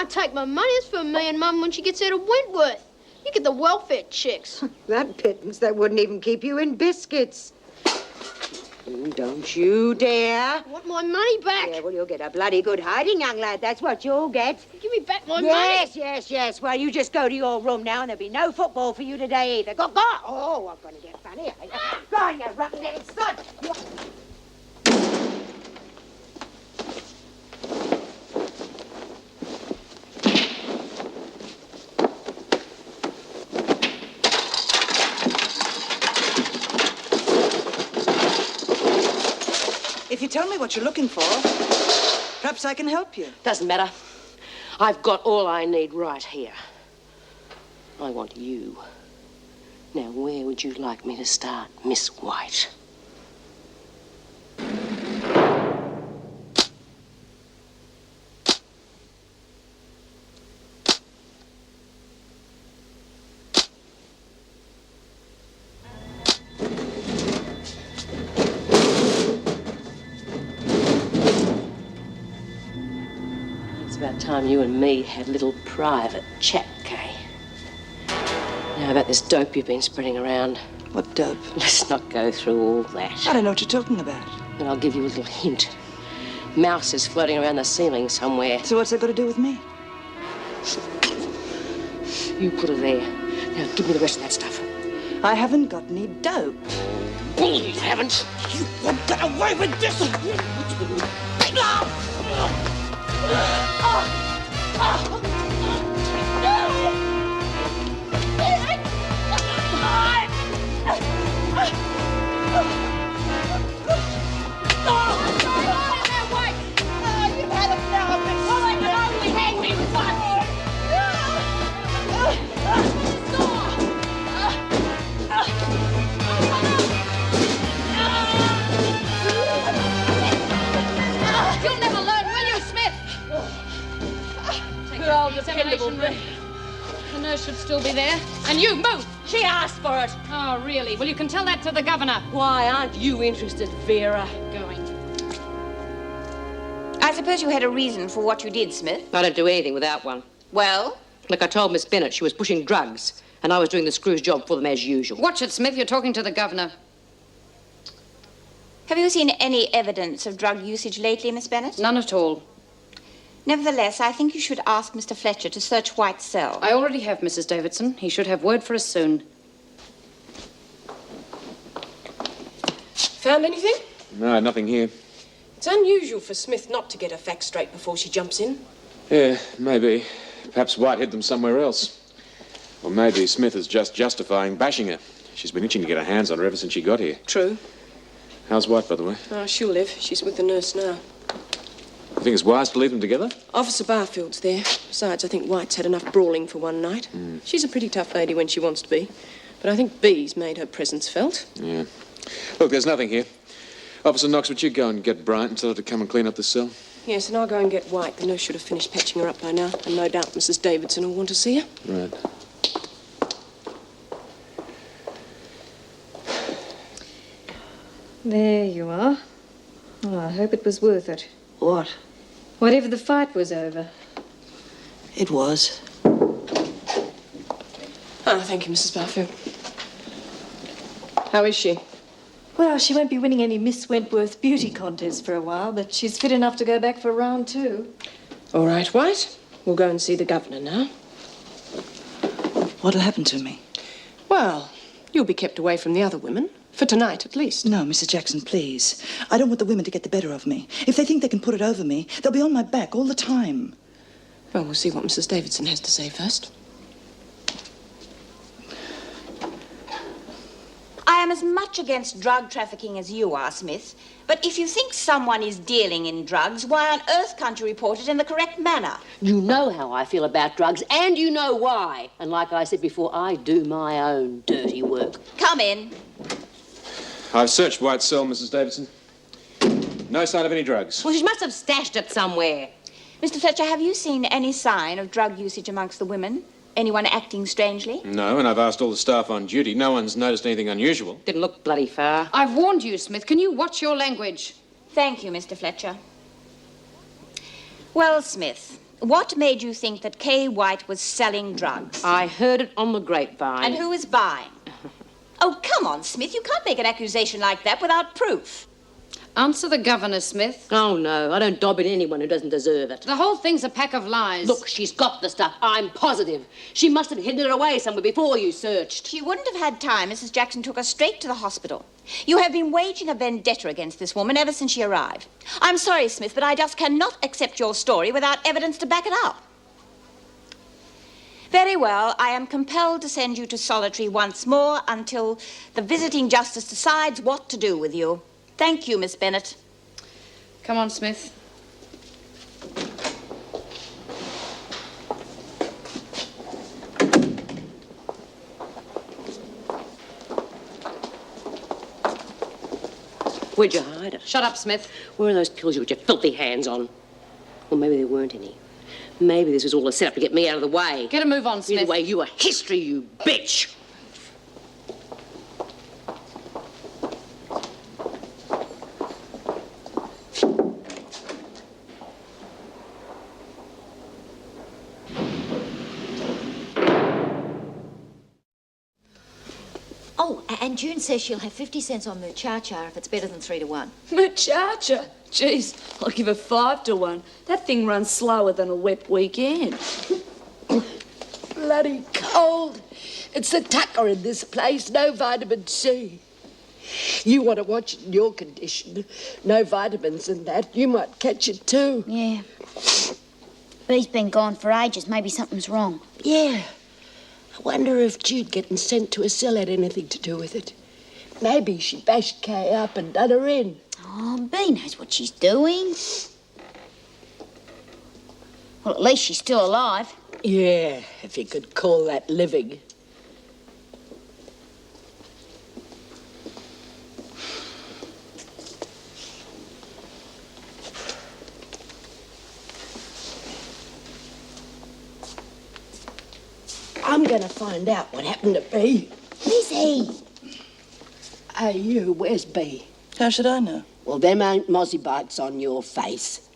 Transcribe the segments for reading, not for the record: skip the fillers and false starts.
can't take my money. It's for me and Mum when she gets out of Wentworth. You get the welfare checks. That pittance, that wouldn't even keep you in biscuits. Don't you dare. I want my money back. Yeah, well, you'll get a bloody good hiding, young lad. That's what you'll get. Give me back my Yes, money. yes. Well, you just go to your room now, and there'll be no football for you today either. Go. Oh, I'm going to get funny. Go on, you rotten-headed slut. If you tell me what you're looking for, perhaps I can help you. Doesn't matter. I've got all I need right here. I want you. Now, where would you like me to start, Miss White? It's about time you and me had a little private chat, Kay. Now about this dope you've been spreading around. What dope? Let's not go through all that. I don't know what you're talking about. But I'll give you a little hint. Mouse is floating around the ceiling somewhere. So what's that got to do with me? You put her there. Now give me the rest of that stuff. I haven't got any dope. Bull, you haven't. You won't get away with this. You'll never learn, will you, Smith? Good old dependable Rick. The nurse should still be there. And you, move! She asked for it. Oh, really? Well, you can tell that to the governor. Why aren't you interested, Vera? Going. I suppose you had a reason for what you did, Smith. I don't do anything without one. Well? Look, I told Miss Bennett she was pushing drugs, and I was doing the screw's job for them as usual. Watch it, Smith. You're talking to the governor. Have you seen any evidence of drug usage lately, Miss Bennett? None at all. Nevertheless, I think you should ask Mr. Fletcher to search White's cell. I already have, Mrs. Davidson. He should have word for us soon. Found anything? No, nothing here. It's unusual for Smith not to get her facts straight before she jumps in. Yeah, maybe. Perhaps White hid them somewhere else. Or maybe Smith is just justifying bashing her. She's been itching to get her hands on her ever since she got here. True. How's White, by the way? Oh, she'll live. She's with the nurse now. You think it's wise to leave them together? Officer Barfield's there. Besides, I think White's had enough brawling for one night. She's a pretty tough lady when she wants to be. But I think B's made her presence felt. Yeah. Look, there's nothing here. Officer Knox, would you go and get Bryant and tell her to come and clean up the cell? Yes, and I'll go and get White. The nurse should have finished patching her up by now. And no doubt Mrs. Davidson will want to see her. Right. There you are. Oh, I hope it was worth it. What? Whatever the fight was over. It was. Oh, thank you, Mrs. Barfield. How is she? Well, she won't be winning any Miss Wentworth beauty contests for a while, but she's fit enough to go back for round 2. All right, White. We'll go and see the governor now. What'll happen to me? Well, you'll be kept away from the other women. For tonight, at least. No, Mrs. Jackson, please. I don't want the women to get the better of me. If they think they can put it over me, they'll be on my back all the time. Well, we'll see what Mrs. Davidson has to say first. I am as much against drug trafficking as you are, Smith. But if you think someone is dealing in drugs, why on earth can't you report it in the correct manner? You know how I feel about drugs, and you know why. And like I said before, I do my own dirty work. Come in. I've searched White's cell, Mrs. Davidson. No sign of any drugs. Well, she must have stashed it somewhere. Mr. Fletcher, have you seen any sign of drug usage amongst the women? Anyone acting strangely? No, and I've asked all the staff on duty. No one's noticed anything unusual. Didn't look bloody far. I've warned you, Smith. Can you watch your language? Thank you, Mr. Fletcher. Well, Smith, What made you think that Kay White was selling drugs? I heard it on the grapevine. And who was buying? Oh, come on, Smith. You can't make an accusation like that without proof. Answer the governor, Smith. Oh, no, I don't dob at anyone who doesn't deserve it. The whole thing's a pack of lies. Look, she's got the stuff. I'm positive. She must have hidden it away somewhere before you searched. She wouldn't have had time. Mrs. Jackson took her straight to the hospital. You have been waging a vendetta against this woman ever since she arrived. I'm sorry, Smith, but I just cannot accept your story without evidence to back it up. Very well, I am compelled to send you to solitary once more until the visiting justice decides what to do with you. Thank you, Miss Bennett. Come on, Smith. Where'd you hide it? Shut up, Smith. Where are those pills you got your filthy hands on? Well, maybe there weren't any. Maybe this was all a setup to get me out of the way. Get a move on, Smith. Either way, you are history, you bitch. Oh, and June says she'll have 50 cents on Muchacha if it's better than 3 to 1. Muchacha? Jeez, I'll give her 5 to 1. That thing runs slower than a wet weekend. Bloody cold. It's the tucker in this place, no vitamin C. You want to watch it in your condition. No vitamins in that. You might catch it too. Yeah. Bee's been gone for ages. Maybe something's wrong. Yeah. I wonder if Jude getting sent to a cell had anything to do with it. Maybe she bashed Kay up and done her in. Oh, Bee knows what she's doing. Well, at least she's still alive. Yeah, if you could call that living. I'm going to find out what happened to Bee. Lizzie! Hey, you, where's Bee? How should I know? Well, them ain't mozzie bites on your face.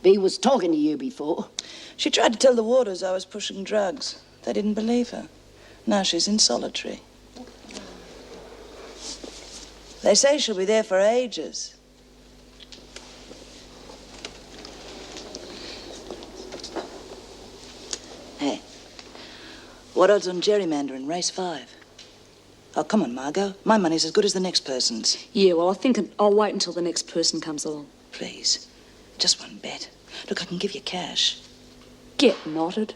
Bee was talking to you before. She tried to tell the warders I was pushing drugs. They didn't believe her. Now she's in solitary. They say she'll be there for ages. Hey, what odds on gerrymandering race 5? Oh, come on, Margot. My money's as good as the next person's. Yeah, well, I think I'll wait until the next person comes along. Please, just one bet. Look, I can give you cash. Get knotted.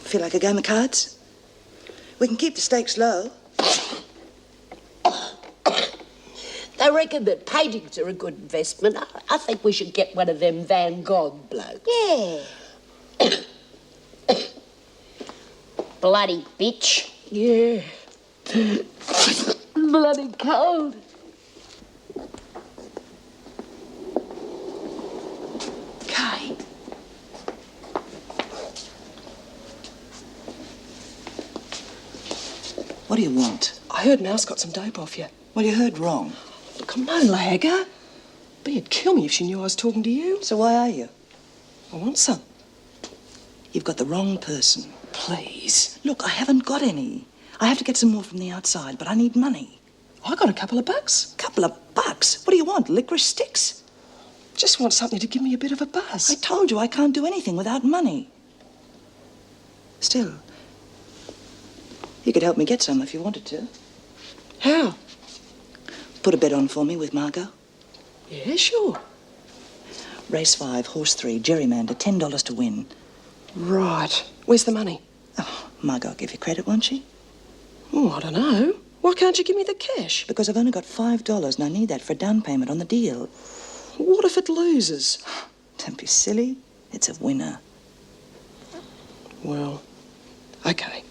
Feel like a game of cards? We can keep the stakes low. They reckon that paintings are a good investment. I think we should get one of them Van Gogh blokes. Yeah. Bloody bitch. Yeah. Bloody cold. Kay. What do you want? I heard Mouse got some dope off you. Well, you heard wrong. Look, I'm no lagger. Bee'd kill me if she knew I was talking to you. So why are you? I want some. You've got the wrong person. Please. Look, I haven't got any. I have to get some more from the outside, but I need money. I got a couple of bucks. Couple of bucks? What do you want, licorice sticks? Just want something to give me a bit of a buzz. I told you I can't do anything without money. Still, you could help me get some if you wanted to. How? Put a bet on for me with Margot. Yeah, sure. Race 5, horse 3, gerrymander, $10 to win. Right. Where's the money? Oh, Margot will give you credit, won't she? Oh, I don't know. Why can't you give me the cash? Because I've only got $5 and I need that for a down payment on the deal. What if it loses? Don't be silly. It's a winner. Well, okay.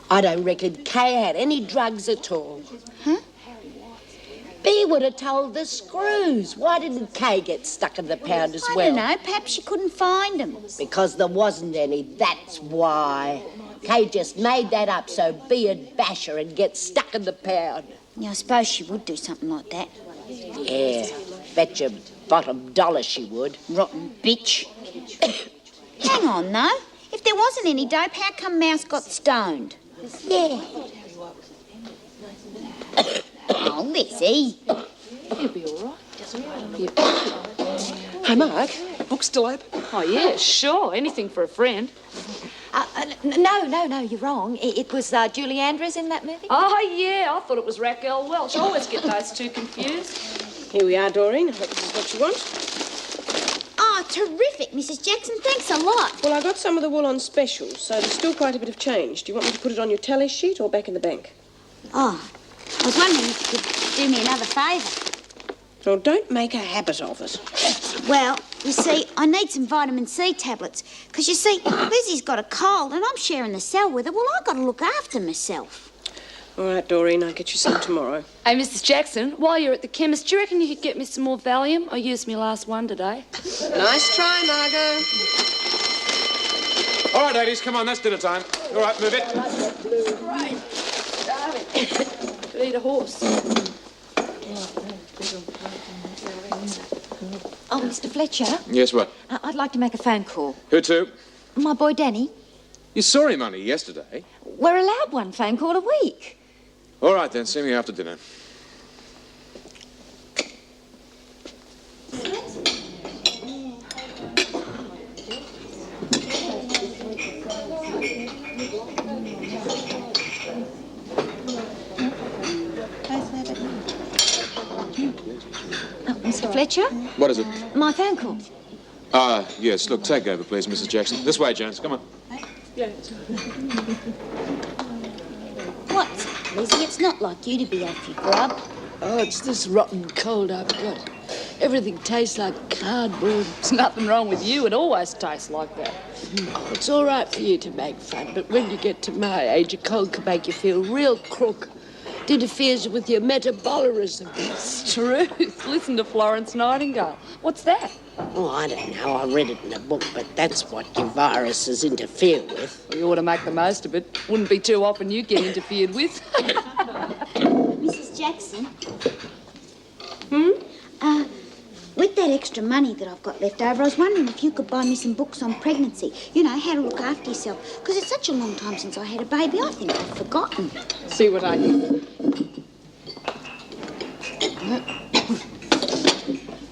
I don't reckon Kay had any drugs at all. Huh? Bee would have told the screws. Why didn't Kay get stuck in the pound as well? I don't know. Perhaps she couldn't find them. Because there wasn't any, that's why. Kay just made that up so Bea'd bash her and get stuck in the pound. Yeah, I suppose she would do something like that. Yeah, bet your bottom dollar she would. Rotten bitch. Hang on, though. If there wasn't any dope, how come Mouse got stoned? Yeah. Oh, Lizzie. He'll be all right. Hey, Mark, book's still open? Oh, yeah, sure. Anything for a friend. No, you're wrong. It was Julie Andrews in that movie. Oh, yeah, I thought it was Raquel Welch. I always get those two confused. Here we are, Doreen. I hope this is what you want. Oh, terrific, Mrs. Jackson. Thanks a lot. Well, I got some of the wool on special, so there's still quite a bit of change. Do you want me to put it on your tally sheet or back in the bank? Oh, I was wondering if you could do me another favour. Well, don't make a habit of it. Well, you see, I need some vitamin C tablets. Because, you see, Lizzie's got a cold and I'm sharing the cell with her. Well, I've got to look after myself. All right, Doreen, I'll get you some tomorrow. Hey, Mrs. Jackson, while you're at the chemist, do you reckon you could get me some more Valium? I used my last one today. Nice try, Margot. All right, ladies, come on, that's dinner time. All right, move it. Could eat a horse. Oh, Mr. Fletcher, Yes, what? I'd like to make a phone call. Who to? My boy Danny. You saw him only yesterday. We're allowed one phone call a week. All right, then, see me after dinner. Mr. Fletcher? What is it? My phone call. Yes, look, take over, please, Mrs. Jackson. This way, Jones, come on. What, Lizzie? It's not like you to be off your grub. Oh, it's this rotten cold I've got. Everything tastes like cardboard. There's nothing wrong with you. It always tastes like that. It's all right for you to make fun, but when you get to my age, a cold can make you feel real crook. It interferes with your metabolism. It's truth. Listen to Florence Nightingale. What's that? Oh, I don't know. I read it in a book, but that's what your viruses interfere with. Well, you ought to make the most of it. Wouldn't be too often you get interfered with. Mrs. Jackson? With that extra money that I've got left over, I was wondering if you could buy me some books on pregnancy. You know, how to look after yourself. Because it's such a long time since I had a baby, I think I've forgotten. See what I can.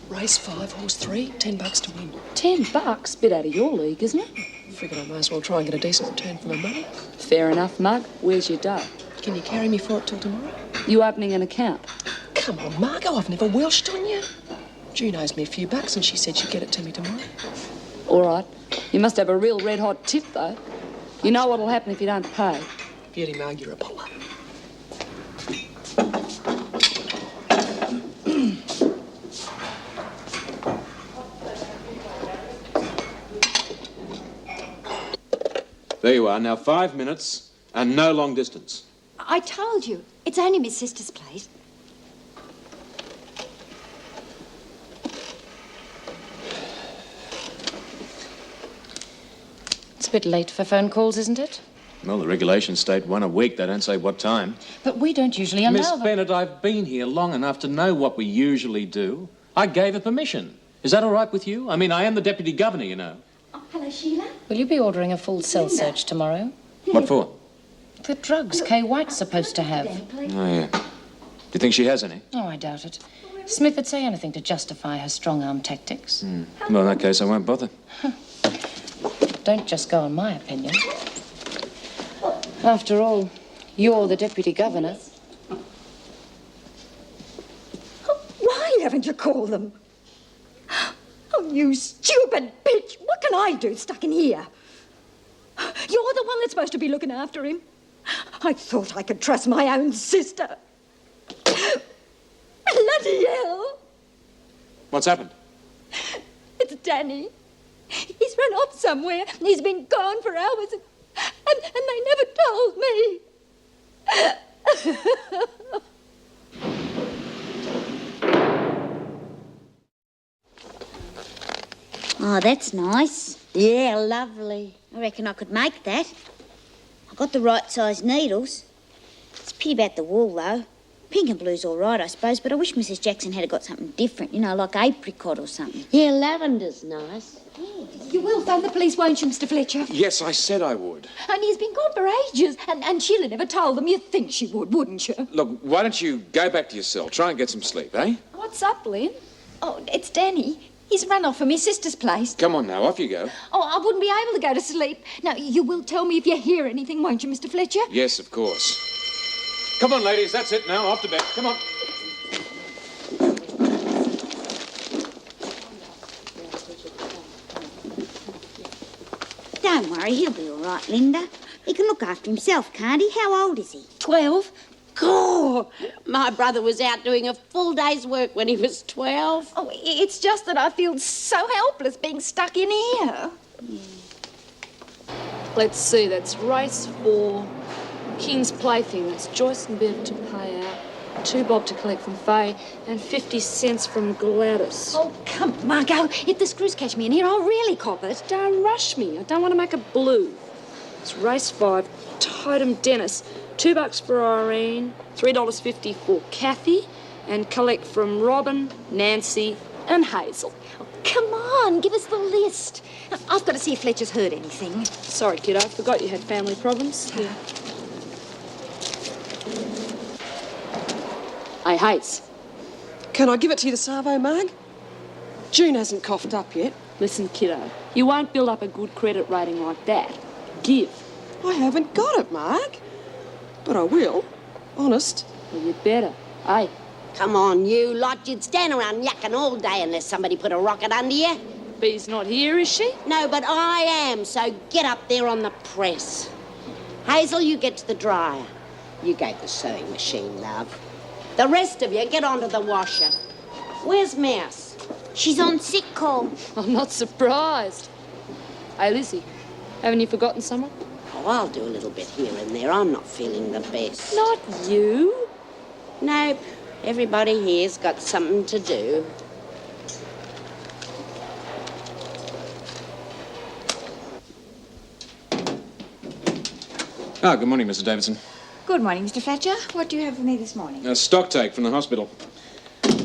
Race 5, horse 3, $10 to win. $10? Bit out of your league, isn't it? Figured I may as well try and get a decent return for my money. Fair enough, Mug. Where's your dough? Can you carry me for it till tomorrow? You opening an account? Come on, Margot, I've never welched on you. June owes me a few bucks and she said she'd get it to me tomorrow. All right. You must have a real red-hot tip, though. You know what'll happen if you don't pay. Beauty, Marg, you're a puller. There you are. Now 5 minutes and no long distance. I told you. It's only my sister's place. It's a bit late for phone calls, isn't it? Well, the regulations state one a week. They don't say what time. But we don't usually allow Miss them. Bennett, I've been here long enough to know what we usually do. I gave her permission. Is that all right with you? I mean, I am the Deputy Governor, you know. Oh, hello, Sheila. Will you be ordering a full cell search tomorrow? What for? The drugs Kay White's supposed to have. Oh, yeah. Do you think she has any? Oh, I doubt it. Smith would say anything to justify her strong-arm tactics. Well, in that case, I won't bother. Don't just go on my opinion. After all, you're the Deputy Governor. Why haven't you called them? Oh, you stupid bitch. What can I do stuck in here? You're the one that's supposed to be looking after him. I thought I could trust my own sister. Bloody hell. What's happened? It's Danny. He's run off somewhere and he's been gone for hours and they never told me. Oh, that's nice. Yeah, lovely. I reckon I could make that. got the right size needles. It's a pity about the wool, though. Pink and blue's all right, I suppose, but I wish Mrs. Jackson had got something different, you know, like apricot or something. Yeah, lavender's nice. You will phone the police, won't you, Mr. Fletcher? Yes, I said I would. And he's been gone for ages, and Sheila never told them. You'd think she would, wouldn't you? Look, why don't you go back to your cell, try and get some sleep, eh? What's up, Lynn? Oh, it's Danny. He's run off from his sister's place. Come on now, off you go. Oh, I wouldn't be able to go to sleep. Now, you will tell me if you hear anything, won't you, Mr. Fletcher? Yes, of course. Come on, ladies, that's it now, off to bed. Come on. Don't worry, he'll be all right, Linda. He can look after himself, can't he? How old is he? 12? God, my brother was out doing a full day's work when he was 12. Oh, it's just that I feel so helpless being stuck in here. Let's see, that's race 4, King's Plaything. That's Joyce and Bev to pay out, 2 bob to collect from Faye, and 50 cents from Gladys. Oh, come on, Margot. If the screws catch me in here, I'll really cop it. Don't rush me. I don't want to make a blue. It's race 5, Totem Dennis. $2 for Irene, $3.50 for Kathy, and collect from Robin, Nancy, and Hazel. Oh, come on, give us the list. I've got to see if Fletcher's heard anything. Sorry, kiddo, I forgot you had family problems. Here. Hey, Hayes. Can I give it to you this arvo, Marg? June hasn't coughed up yet. Listen, kiddo, you won't build up a good credit rating like that. Give. I haven't got it, Marg. But I will. Honest. Well, you'd better. Hey. Come on, you lot. You'd stand around yucking all day unless somebody put a rocket under you. Bee's not here, is she? No, but I am, so get up there on the press. Hazel, you get to the dryer. You go to the sewing machine, love. The rest of you, get onto the washer. Where's Mouse? She's on sick call. I'm not surprised. Hey, Lizzie, haven't you forgotten someone? Oh, I'll do a little bit here and there. I'm not feeling the best. Not you. Nope. Everybody here's got something to do. Ah, good morning, Mrs. Davidson. Good morning, Mr. Fletcher. What do you have for me this morning? A stock take from the hospital.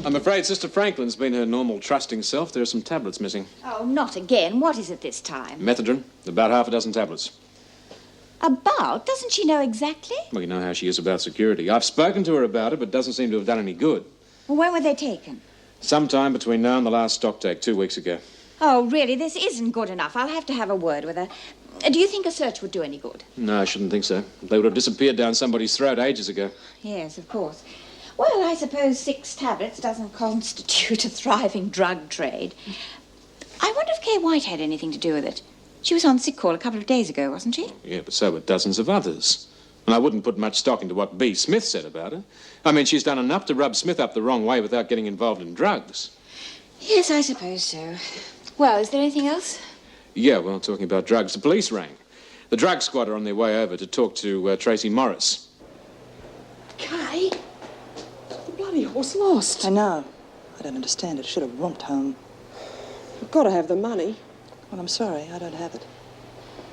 I'm afraid Sister Franklin's been her normal trusting self. There are some tablets missing. Oh, not again. What is it this time? Methadone, about half a dozen tablets. About? Doesn't she know exactly? Well, you know how she is about security. I've spoken to her about it, but doesn't seem to have done any good. Well, when were they taken? Sometime between now and the last stock take, 2 weeks ago. Oh, really? This isn't good enough. I'll have to have a word with her. Do you think a search would do any good? No, I shouldn't think so. They would have disappeared down somebody's throat ages ago. Yes, of course. Well, I suppose 6 tablets doesn't constitute a thriving drug trade. I wonder if Kay White had anything to do with it. She was on sick call a couple of days ago, wasn't she? Yeah, but so were dozens of others. And I wouldn't put much stock into what B. Smith said about her. I mean, she's done enough to rub Smith up the wrong way without getting involved in drugs. Yes, I suppose so. Well, is there anything else? Yeah, well, talking about drugs, the police rang. The drug squad are on their way over to talk to Tracy Morris. Kay? The bloody horse lost. I know. I don't understand it. Should have romped home. I've got to have the money. Well, I'm sorry. I don't have it.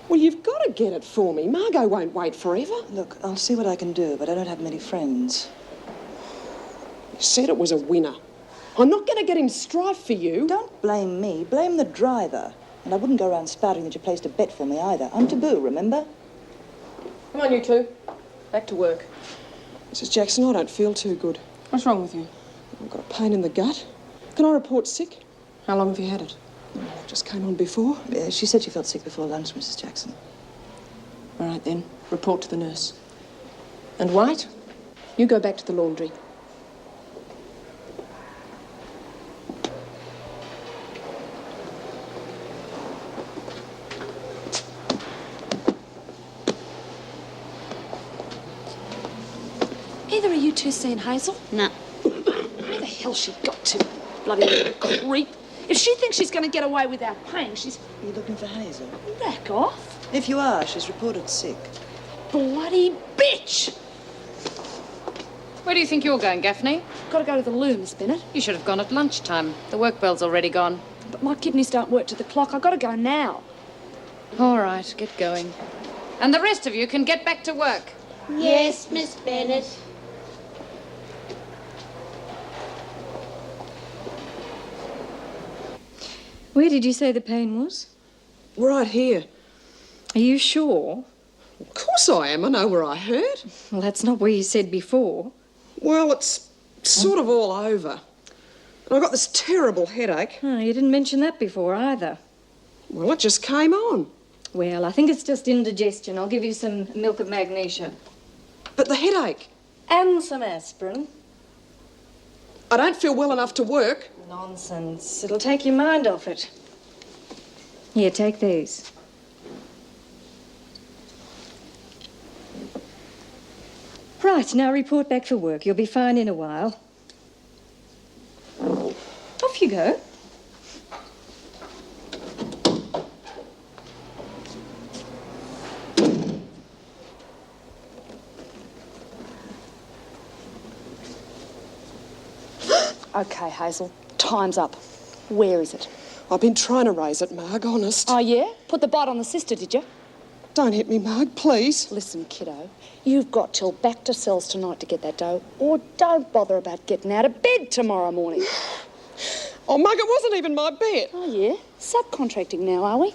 Well, you've got to get it for me. Margot won't wait forever. Look, I'll see what I can do, but I don't have many friends. You said it was a winner. I'm not going to get in strife for you. Don't blame me. Blame the driver. And I wouldn't go around spouting that you placed a bet for me either. I'm taboo, remember? Come on, you two. Back to work. Mrs. Jackson, I don't feel too good. What's wrong with you? I've got a pain in the gut. Can I report sick? How long have you had it? Just came on before. She said she felt sick before lunch, Mrs. Jackson. All right, then. Report to the nurse. And White, you go back to the laundry. Either of you two seen Hazel? No. Where the hell she got to? Bloody little creep. If she thinks she's going to get away without paying, she's... Are you looking for Hazel? Back off. If you are, she's reported sick. Bloody bitch! Where do you think you're going, Gaffney? Got to go to the loo, Miss Bennett. You should have gone at lunchtime. The work bell's already gone. But my kidneys don't work to the clock. I've got to go now. All right, get going. And the rest of you can get back to work. Yes, Miss Bennett. Where did you say the pain was? Right here. Are you sure? Of course I am. I know where I hurt. Well, that's not where you said before. Well, it's sort of all over. And I got this terrible headache. Oh, you didn't mention that before either. Well, it just came on. Well, I think it's just indigestion. I'll give you some milk of magnesia. But the headache. And some aspirin. I don't feel well enough to work. Nonsense. It'll take your mind off it. Here, take these. Right, now report back for work. You'll be fine in a while. Off you go. Okay, Hazel, time's up. Where is it? I've been trying to raise it, Marg, honest. Oh, yeah? Put the bite on the sister, did you? Don't hit me, Marg, please. Listen, kiddo, you've got till back to cells tonight to get that dough, or don't bother about getting out of bed tomorrow morning. Oh, Marg, it wasn't even my bet. Oh, yeah? Subcontracting now, are we?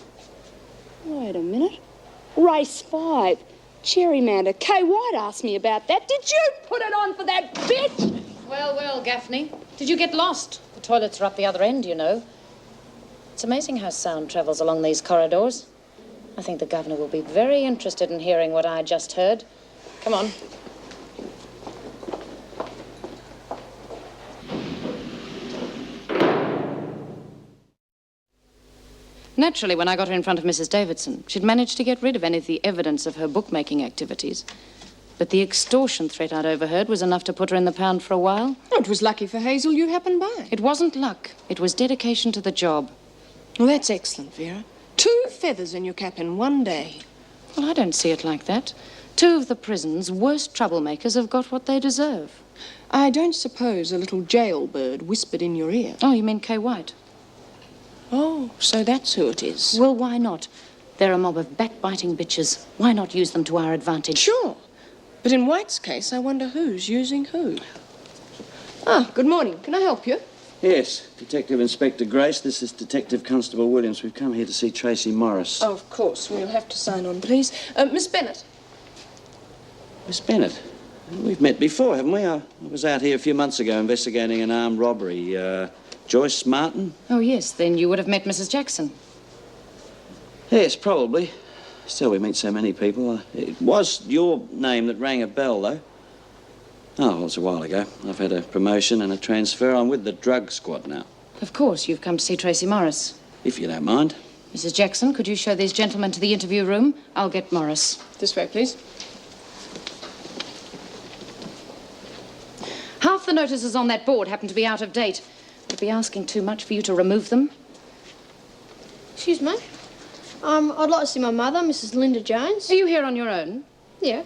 Wait a minute. Race 5. Gerrymander. Kay White asked me about that. Did you put it on for that bitch? Well, well, Gaffney. Did you get lost? The toilets are up the other end, you know. It's amazing how sound travels along these corridors. I think the governor will be very interested in hearing what I just heard. Come on. Naturally, when I got her in front of Mrs. Davidson, she'd managed to get rid of any of the evidence of her bookmaking activities. But the extortion threat I'd overheard was enough to put her in the pound for a while. Oh, it was lucky for Hazel you happened by. It wasn't luck. It was dedication to the job. Well, that's excellent, Vera. 2 feathers in your cap in one day. Well, I don't see it like that. 2 of the prison's worst troublemakers have got what they deserve. I don't suppose a little jailbird whispered in your ear. Oh, you mean Kay White? Oh, so that's who it is. Well, why not? They're a mob of backbiting bitches. Why not use them to our advantage? Sure. But in White's case, I wonder who's using who. Ah, good morning. Can I help you? Yes, Detective Inspector Grace. This is Detective Constable Williams. We've come here to see Tracy Morris. Oh, of course. We'll have to sign on, please. Miss Bennett. Miss Bennett. We've met before, haven't we? I was out here a few months ago investigating an armed robbery. Joyce Martin? Oh, yes. Then you would have met Mrs. Jackson. Yes, probably. Still, we meet so many people. It was your name that rang a bell, though. Oh, well, it's a while ago. I've had a promotion and a transfer. I'm with the drug squad now. Of course, you've come to see Tracy Morris. If you don't mind. Mrs. Jackson, could you show these gentlemen to the interview room? I'll get Morris. This way, please. Half the notices on that board happen to be out of date. Would it be asking too much for you to remove them? Excuse me. I'd like to see my mother, Mrs. Linda Jones. Are you here on your own? Yeah.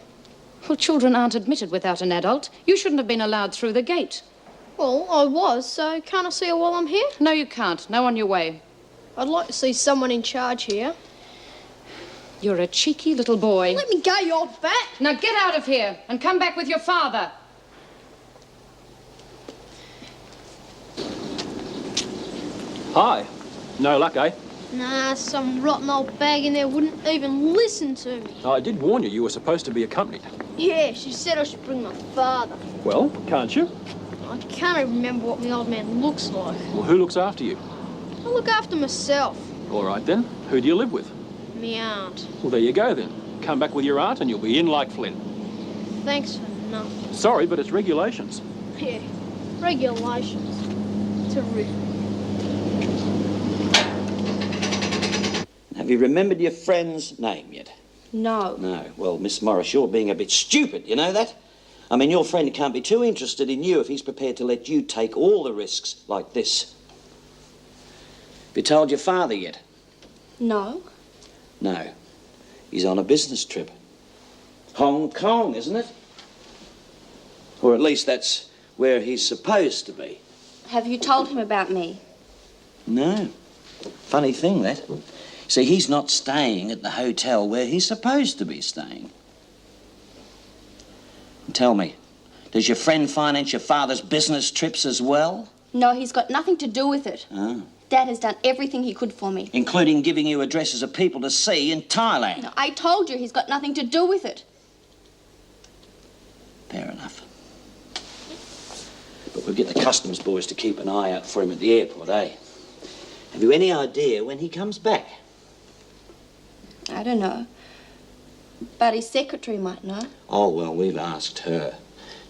Well, children aren't admitted without an adult. You shouldn't have been allowed through the gate. Well, I was, so can't I see her while I'm here? No, you can't. No, on your way. I'd like to see someone in charge here. You're a cheeky little boy. Let me go, you old bat. Now get out of here and come back with your father. Hi. No luck, eh? Nah, some rotten old bag in there wouldn't even listen to me. I did warn you were supposed to be accompanied. Yeah, she said I should bring my father. Well, can't you? I can't even remember what my old man looks like. Well, who looks after you? I look after myself. All right, then. Who do you live with? Me aunt. Well, there you go, then. Come back with your aunt and you'll be in like Flint. Thanks for nothing. Sorry, but it's regulations. Yeah, regulations. Terrific. Have you remembered your friend's name yet? No. No. Well, Miss Morris, you're being a bit stupid, you know that? I mean, your friend can't be too interested in you if he's prepared to let you take all the risks like this. Have you told your father yet? No. No. He's on a business trip. Hong Kong, isn't it? Or at least that's where he's supposed to be. Have you told him about me? No. Funny thing, that. See, he's not staying at the hotel where he's supposed to be staying. Tell me, does your friend finance your father's business trips as well? No, he's got nothing to do with it. Oh. Dad has done everything he could for me. Including giving you addresses of people to see in Thailand. No, I told you he's got nothing to do with it. Fair enough. But we'll get the customs boys to keep an eye out for him at the airport, eh? Have you any idea when he comes back? I don't know. But his secretary might know. Oh, well, we've asked her.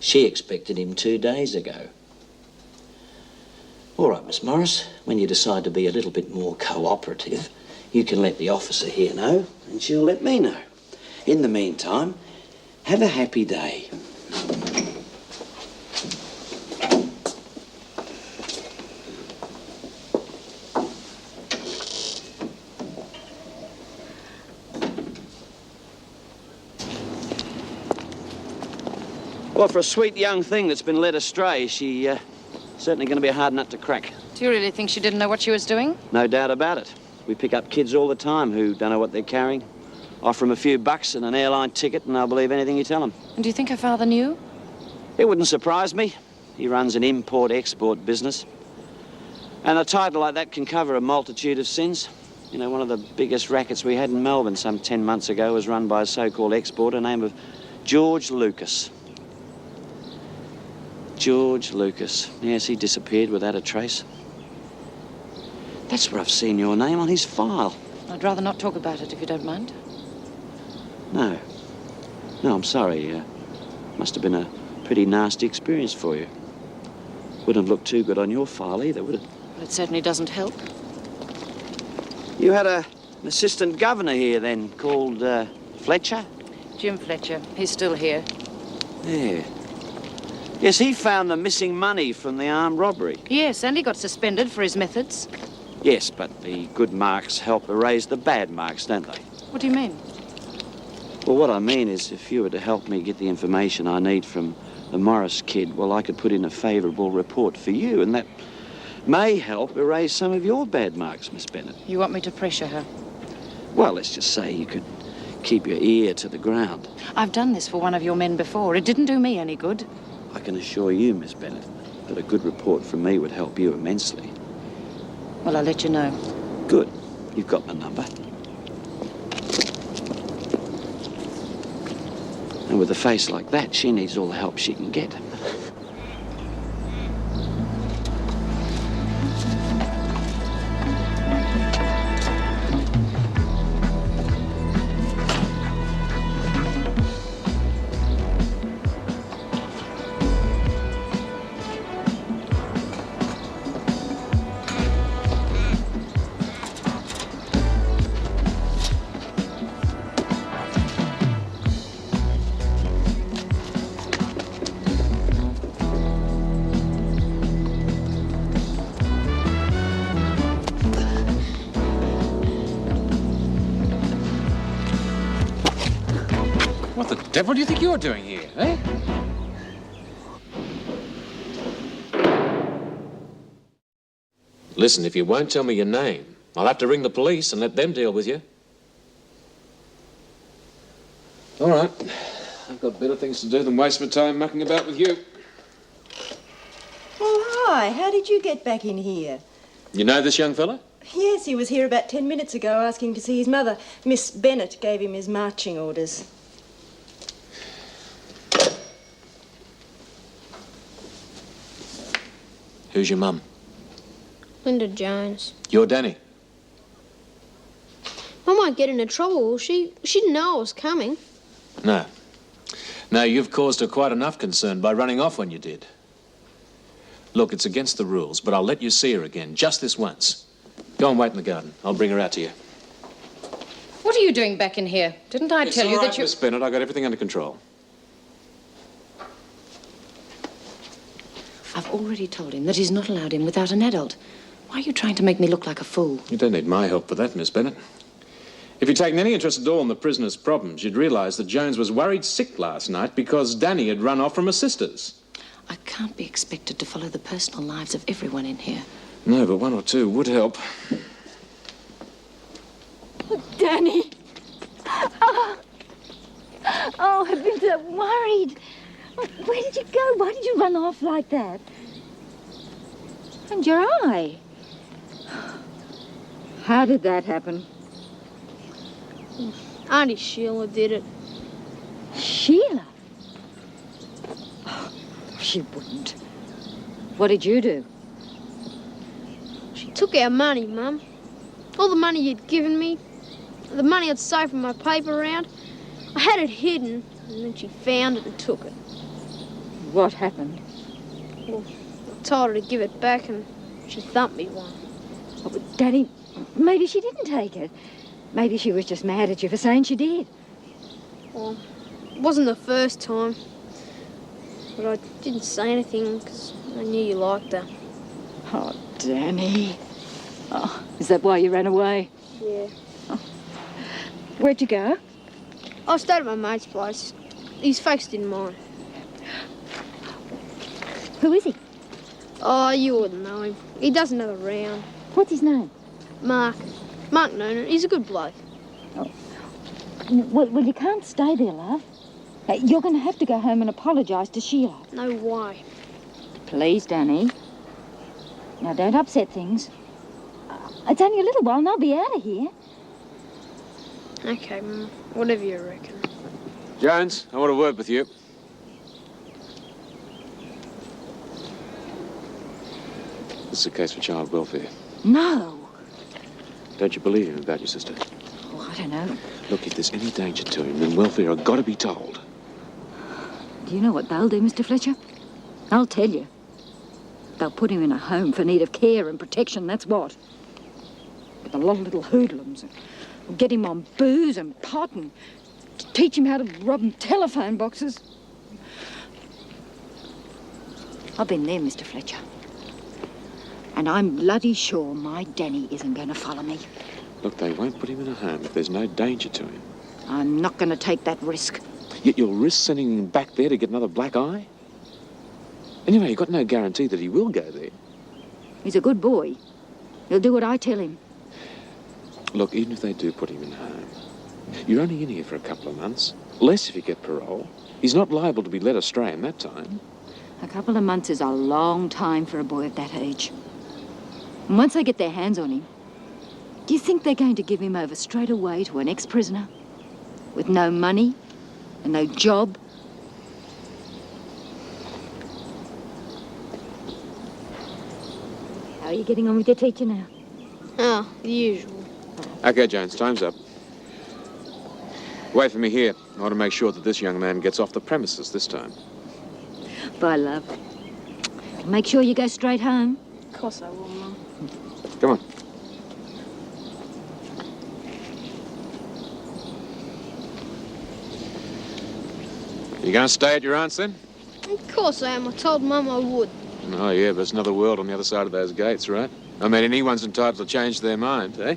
She expected him 2 days ago. All right, Miss Morris, when you decide to be a little bit more cooperative, you can let the officer here know, and she'll let me know. In the meantime, have a happy day. Well, for a sweet young thing that's been led astray, she certainly going to be a hard nut to crack. Do you really think she didn't know what she was doing? No doubt about it. We pick up kids all the time who don't know what they're carrying. Offer them a few bucks and an airline ticket and they'll believe anything you tell them. And do you think her father knew? It wouldn't surprise me. He runs an import-export business. And a title like that can cover a multitude of sins. You know, one of the biggest rackets we had in Melbourne some 10 months ago was run by a so-called exporter named of George Lucas. George Lucas. Yes, he disappeared without a trace. That's where I've seen your name on his file. I'd rather not talk about it, if you don't mind. No. No, I'm sorry. Must have been a pretty nasty experience for you. Wouldn't have looked too good on your file either, would it? Well, it certainly doesn't help. You had an assistant governor here then, called Fletcher? Jim Fletcher. He's still here. Yeah. Yes, he found the missing money from the armed robbery. Yes, and he got suspended for his methods. Yes, but the good marks help erase the bad marks, don't they? What do you mean? Well, what I mean is if you were to help me get the information I need from the Morris kid, well, I could put in a favourable report for you, and that may help erase some of your bad marks, Miss Bennett. You want me to pressure her? Well, let's just say you could keep your ear to the ground. I've done this for one of your men before. It didn't do me any good. I can assure you, Miss Bennett, that a good report from me would help you immensely. Well, I'll let you know. Good. You've got my number. And with a face like that, she needs all the help she can get. What the devil do you think you're doing here, eh? Listen, if you won't tell me your name, I'll have to ring the police and let them deal with you. All right. I've got better things to do than waste my time mucking about with you. Oh, hi. How did you get back in here? You know this young fella? Yes, he was here about 10 minutes ago asking to see his mother. Miss Bennett gave him his marching orders. Who's your mum? Linda Jones. You're Danny. I might get into trouble, will she? She didn't know I was coming. No. No, you've caused her quite enough concern by running off when you did. Look, it's against the rules, but I'll let you see her again, just this once. Go and wait in the garden. I'll bring her out to you. What are you doing back in here? Didn't I tell you that you... Miss Bennett, I got everything under control. I've already told him that he's not allowed in without an adult. Why are you trying to make me look like a fool? You don't need my help for that, Miss Bennett. If you'd taken any interest at all in the prisoner's problems, you'd realise that Jones was worried sick last night because Danny had run off from her sisters. I can't be expected to follow the personal lives of everyone in here. No, but one or two would help. Danny! Oh, I've been so worried. Where did you go? Why did you run off like that? And your eye. How did that happen? Auntie Sheila did it. Sheila? Oh, she wouldn't. What did you do? She took our money, Mum. All the money you'd given me, the money I'd saved from my paper round. I had it hidden, and then she found it and took it. What happened? Well, I told her to give it back, and she thumped me one. Oh, but Daddy, maybe she didn't take it. Maybe she was just mad at you for saying she did. Well, it wasn't the first time. But I didn't say anything because I knew you liked her. Oh, Danny. Oh, is that why you ran away? Yeah. Oh. Where'd you go? I stayed at my mate's place. His folks didn't mind. Who is he? Oh, you wouldn't know him. He does another round. What's his name? Mark. Mark Noonan. He's a good bloke. Oh. Well, you can't stay there, love. You're going to have to go home and apologise to Sheila. No way. Please, Danny. Now, don't upset things. It's only a little while and I'll be out of here. Okay, Mum. Whatever you reckon. Jones, I want a word with you. This is a case for child welfare. No. Don't you believe him about your sister? Oh, I don't know. Look, if there's any danger to him, then welfare have got to be told. Do you know what they'll do, Mr. Fletcher? I'll tell you. They'll put him in a home for need of care and protection, that's what. With a lot of little hoodlums. And get him on booze and pot and teach him how to rob telephone boxes. I've been there, Mr. Fletcher. And I'm bloody sure my Danny isn't going to follow me. Look, they won't put him in a home if there's no danger to him. I'm not going to take that risk. Yet you'll risk sending him back there to get another black eye? Anyway, you've got no guarantee that he will go there. He's a good boy. He'll do what I tell him. Look, even if they do put him in home, you're only in here for a couple of months. Less if you get parole. He's not liable to be led astray in that time. A couple of months is a long time for a boy of that age. And once they get their hands on him, do you think they're going to give him over straight away to an ex-prisoner? With no money and no job? How are you getting on with your teacher now? Oh, the usual. Okay, Jones, time's up. Wait for me here. I want to make sure that this young man gets off the premises this time. Bye, love. Make sure you go straight home. Of course I will, Mum. Come on. You going to stay at your aunt's then? Of course I am. I told Mum I would. Oh, yeah, but it's another world on the other side of those gates, right? I mean, anyone's entitled to change their mind, eh?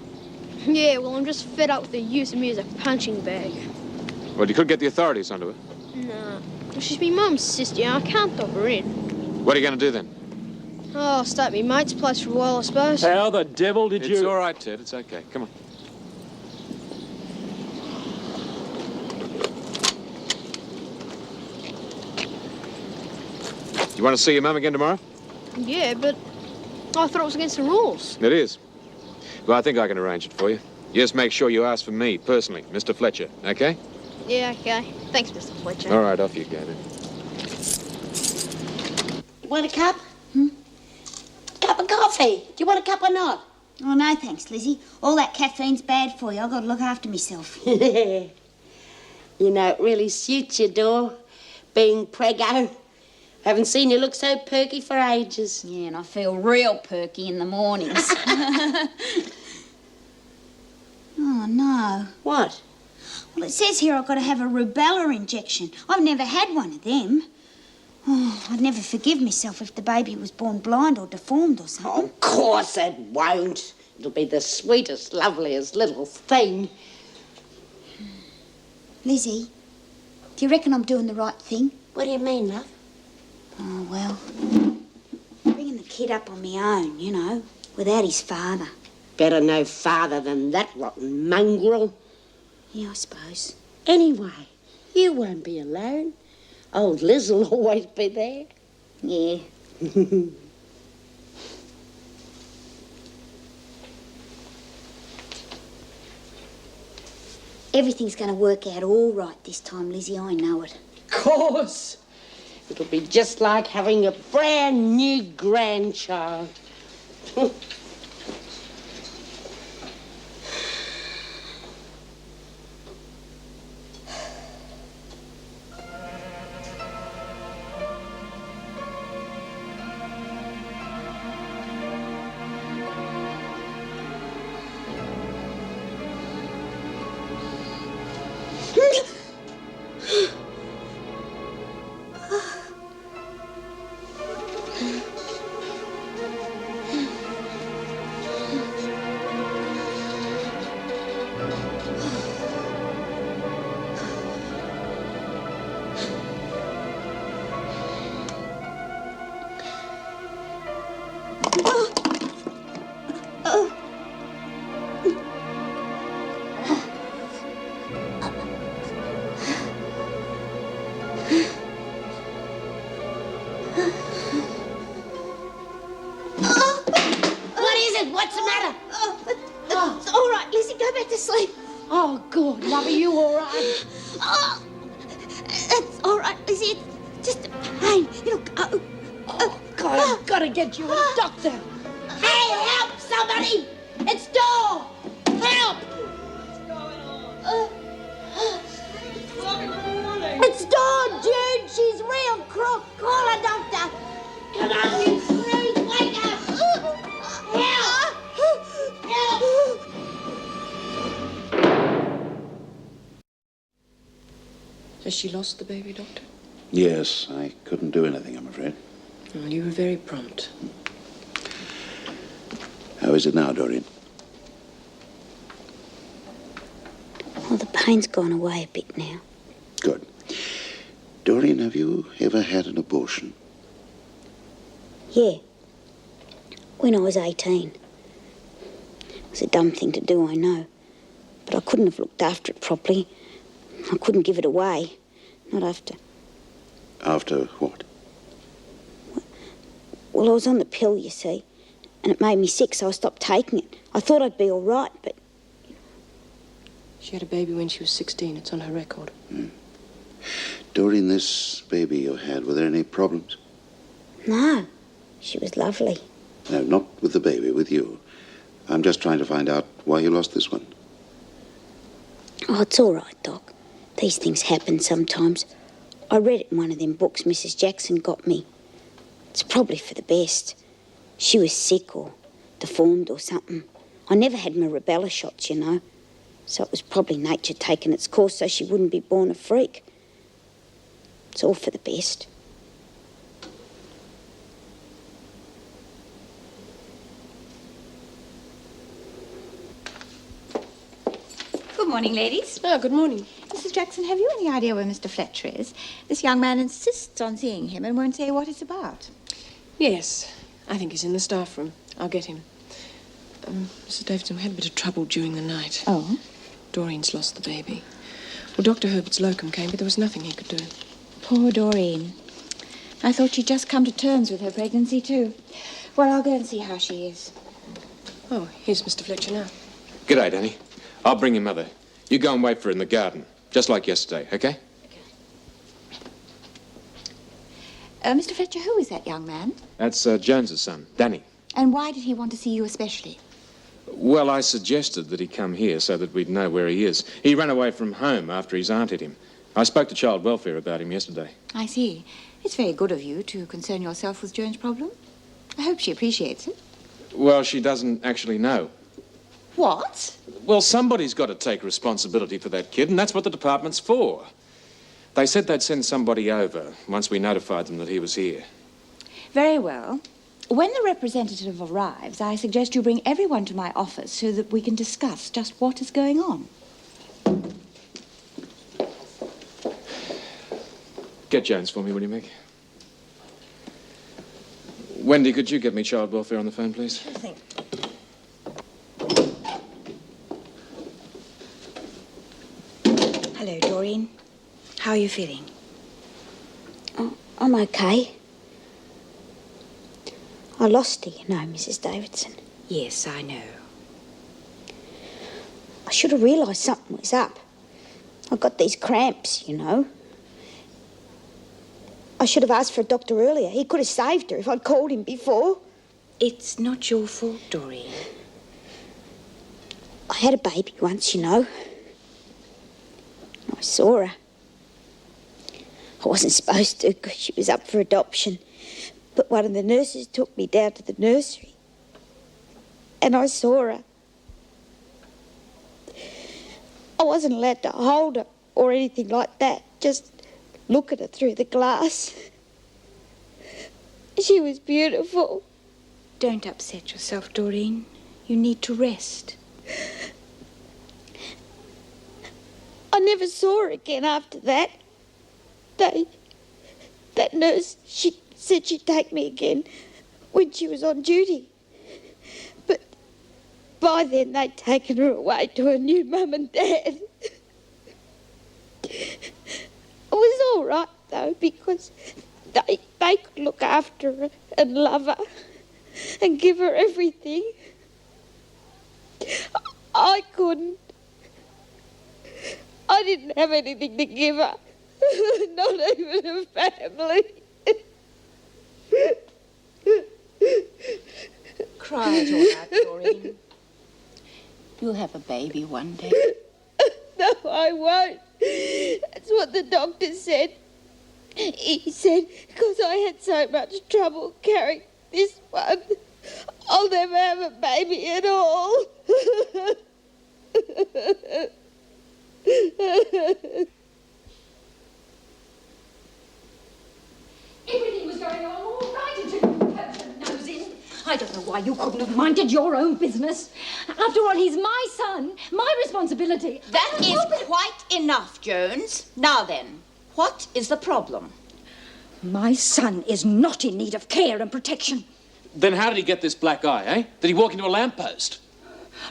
Yeah, well, I'm just fed up with the use of me as a punching bag. Well, you could get the authorities onto her. Nah. Well, she's my mum's sister, you know. I can't dock her in. What are you going to do then? Oh, I'll stay at my mate's place for a while, I suppose. How the devil did you... It's all right, Ted. It's okay. Come on. You want to see your mum again tomorrow? Yeah, but I thought it was against the rules. It is. Well, I think I can arrange it for you. Just make sure you ask for me, personally, Mr. Fletcher, okay? Yeah, okay. Thanks, Mr. Fletcher. All right, off you go then. Want a cup? Cup of coffee. Do you want a cup or not? Oh, no, thanks, Lizzie. All that caffeine's bad for you. I've got to look after myself. You know, it really suits you, Dor, being preggo. Haven't seen you look so perky for ages. Yeah, and I feel real perky in the mornings. Oh, no. What? Well, it says here I've got to have a rubella injection. I've never had one of them. Oh, I'd never forgive myself if the baby was born blind or deformed or something. Oh, of course it won't. It'll be the sweetest, loveliest little thing. Lizzie, do you reckon I'm doing the right thing? What do you mean, love? Oh, well, bringing the kid up on my own, you know, without his father. Better no farther than that rotten mongrel. Yeah, I suppose. Anyway, you won't be alone. Old Liz will always be there. Yeah. Everything's going to work out all right this time, Lizzie. I know it. Of course. It'll be just like having a brand new grandchild. What's the matter? It's all right, Lizzie. Go back to sleep. Oh, good. Love, are you all right? Oh, it's all right, Lizzie. It's just a pain. It'll go. Oh, God, I've got to get you a doctor. Hey, help, somebody! It's Dor! Help! It's Dawn, Jude. She's real crook. Call a doctor. Come on, you screws. Wake up. Help! Help! Has she lost the baby, Doctor? Yes, I couldn't do anything, I'm afraid. Well, you were very prompt. How is it now, Doreen? Well, the pain's gone away a bit now. Good. Doreen, have you ever had an abortion? Yeah. When I was 18. It was a dumb thing to do, I know. But I couldn't have looked after it properly. I couldn't give it away. Not after... After what? Well, I was on the pill, you see. And it made me sick, so I stopped taking it. I thought I'd be all right, but... She had a baby when she was 16. It's on her record. Doreen, this baby you had, were there any problems? No. She was lovely. No, not with the baby, with you. I'm just trying to find out why you lost this one. Oh, it's all right, Doc. These things happen sometimes. I read it in one of them books Mrs. Jackson got me. It's probably for the best. She was sick or deformed or something. I never had my rubella shots, you know. So it was probably nature taking its course so she wouldn't be born a freak. It's all for the best. Good morning, ladies. Oh, good morning. Mrs. Jackson, have you any idea where Mr. Fletcher is? This young man insists on seeing him and won't say what it's about. Yes, I think he's in the staff room. I'll get him. Mrs. Davidson, we had a bit of trouble during the night. Oh? Doreen's lost the baby. Well, Dr. Herbert's locum came, but there was nothing he could do. Poor Doreen. I thought she'd just come to terms with her pregnancy, too. Well, I'll go and see how she is. Oh, here's Mr. Fletcher now. G'day, Danny. I'll bring your mother. You go and wait for her in the garden, just like yesterday, okay? Mr. Fletcher, who is that young man? That's Jones's son, Danny. And why did he want to see you especially? Well, I suggested that he come here so that we'd know where he is. He ran away from home after his aunt hit him. I spoke to Child Welfare about him yesterday. I see. It's very good of you to concern yourself with Joan's problem. I hope she appreciates it. Well, she doesn't actually know. What? Well, somebody's got to take responsibility for that kid, and that's what the department's for. They said they'd send somebody over once we notified them that he was here. Very well. When the representative arrives, I suggest you bring everyone to my office so that we can discuss just what is going on. Get Jones for me, will you, Meg? Wendy, could you get me Child Welfare on the phone, please? Sure thing. Doreen? How are you feeling? Oh, I'm okay. I lost her, you know, Mrs. Davidson. Yes, I know. I should have realised something was up. I got these cramps, you know. I should have asked for a doctor earlier. He could have saved her if I'd called him before. It's not your fault, Doreen. I had a baby once, you know. I saw her. I wasn't supposed to because she was up for adoption. But one of the nurses took me down to the nursery. And I saw her. I wasn't allowed to hold her or anything like that. Just look at her through the glass. She was beautiful. Don't upset yourself, Doreen. You need to rest. I never saw her again after that. That nurse, she said she'd take me again when she was on duty. But by then they'd taken her away to her new mum and dad. It was all right, though, because they could look after her and love her and give her everything. I couldn't. I didn't have anything to give her. Not even a family. Cry it all out, Doreen. You'll have a baby one day. No, I won't. That's what the doctor said. He said, because I had so much trouble carrying this one, I'll never have a baby at all. Everything was going on all right until you poked your nose in. I don't know why you couldn't have minded your own business. After all, he's my son, my responsibility. That is quite enough, Jones. Now then, what is the problem? My son is not in need of care and protection. Then how did he get this black eye, eh? Did he walk into a lamppost?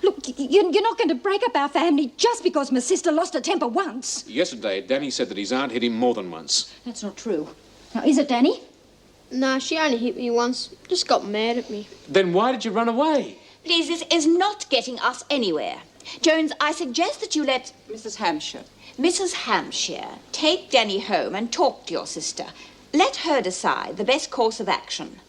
Look, you're not going to break up our family just because my sister lost her temper once. Yesterday, Danny said that his aunt hit him more than once. That's not true. Now, is it, Danny? Nah, she only hit me once. Just got mad at me. Then why did you run away? Please, this is not getting us anywhere. Jones, I suggest that you let Mrs. Hampshire. Mrs. Hampshire take Danny home and talk to your sister. Let her decide the best course of action.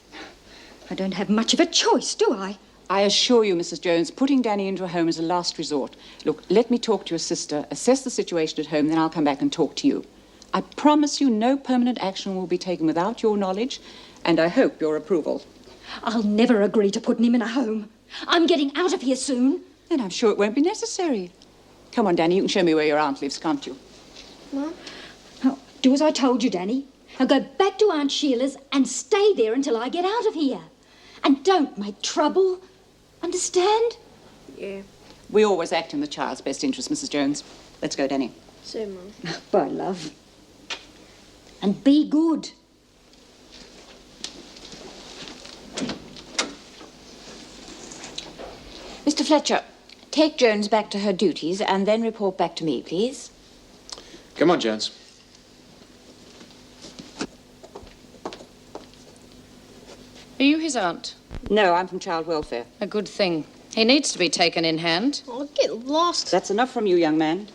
I don't have much of a choice, do I? I assure you, Mrs. Jones, putting Danny into a home is a last resort. Look, let me talk to your sister, assess the situation at home, then I'll come back and talk to you. I promise you no permanent action will be taken without your knowledge, and I hope your approval. I'll never agree to putting him in a home. I'm getting out of here soon. Then I'm sure it won't be necessary. Come on, Danny, you can show me where your aunt lives, can't you? Mum? Oh, do as I told you, Danny. Now go back to Aunt Sheila's and stay there until I get out of here. And don't make trouble. Understand? Yeah. We always act in the child's best interest, Mrs. Jones. Let's go, Danny. So, Mum. Bye, love. And be good. Mr. Fletcher, take Jones back to her duties and then report back to me, please. Come on, Jones. Are you his aunt? No, I'm from Child Welfare. A good thing. He needs to be taken in hand. I'll get lost. That's enough from you, young man.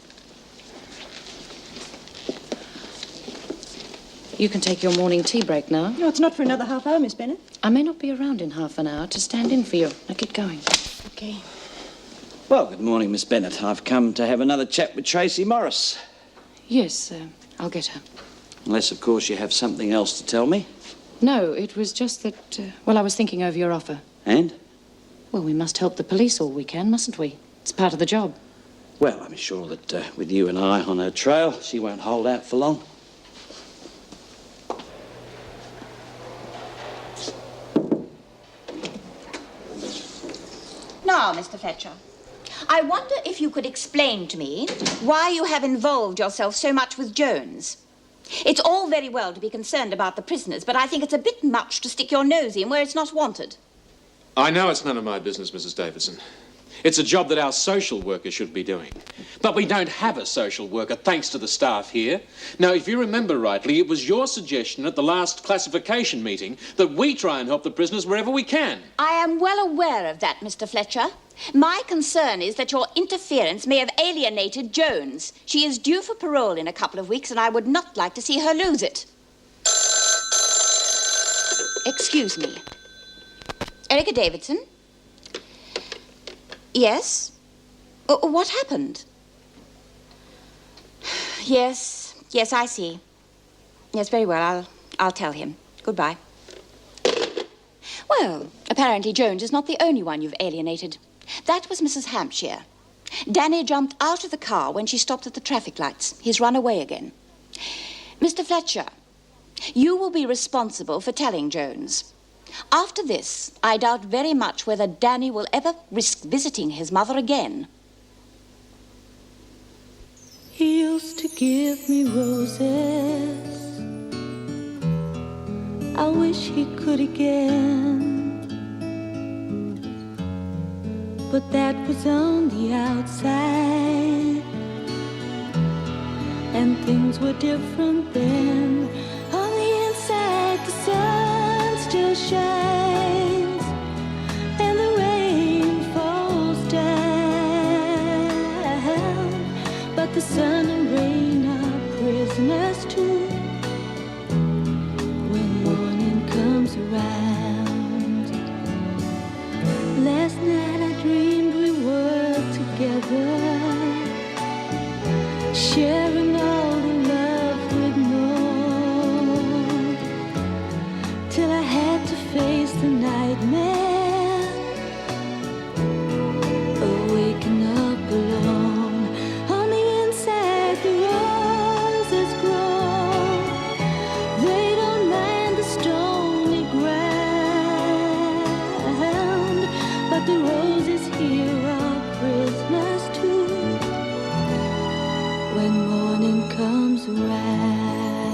You can take your morning tea break now. No, it's not for another half hour, Miss Bennett. I may not be around in half an hour to stand in for you. Now get going. Okay. Well, good morning, Miss Bennett. I've come to have another chat with Tracy Morris. Yes, I'll get her. Unless, of course, you have something else to tell me. No, it was just that, I was thinking over your offer. And? Well, we must help the police all we can, mustn't we? It's part of the job. Well, I'm sure that with you and I on her trail, she won't hold out for long. Now, Mr. Fletcher, I wonder if you could explain to me why you have involved yourself so much with Jones. It's all very well to be concerned about the prisoners, but I think it's a bit much to stick your nose in where it's not wanted. I know it's none of my business, Mrs. Davidson. It's a job that our social worker should be doing. But we don't have a social worker, thanks to the staff here. Now, if you remember rightly, it was your suggestion at the last classification meeting that we try and help the prisoners wherever we can. I am well aware of that, Mr. Fletcher. My concern is that your interference may have alienated Jones. She is due for parole in a couple of weeks, and I would not like to see her lose it. Excuse me. Erica Davidson? Yes? What happened? Yes, I see. Yes, very well. I'll tell him. Goodbye. Well, apparently Jones is not the only one you've alienated. That was Mrs. Hampshire. Danny jumped out of the car when she stopped at the traffic lights. He's run away again. Mr. Fletcher, you will be responsible for telling Jones. After this, I doubt very much whether Danny will ever risk visiting his mother again. He used to give me roses. I wish he could again. But that was on the outside, and things were different then. On the inside, the sun still shines, and the rain falls down. But the sun and rain are prisoners too when morning comes around. Last night I dreamed we were together, sharing all the love we'd known, till I had to face the nightmare of waking up alone. On the inside the roses grow, they don't mind the stony ground, but the roses here are prisoners too when morning comes around.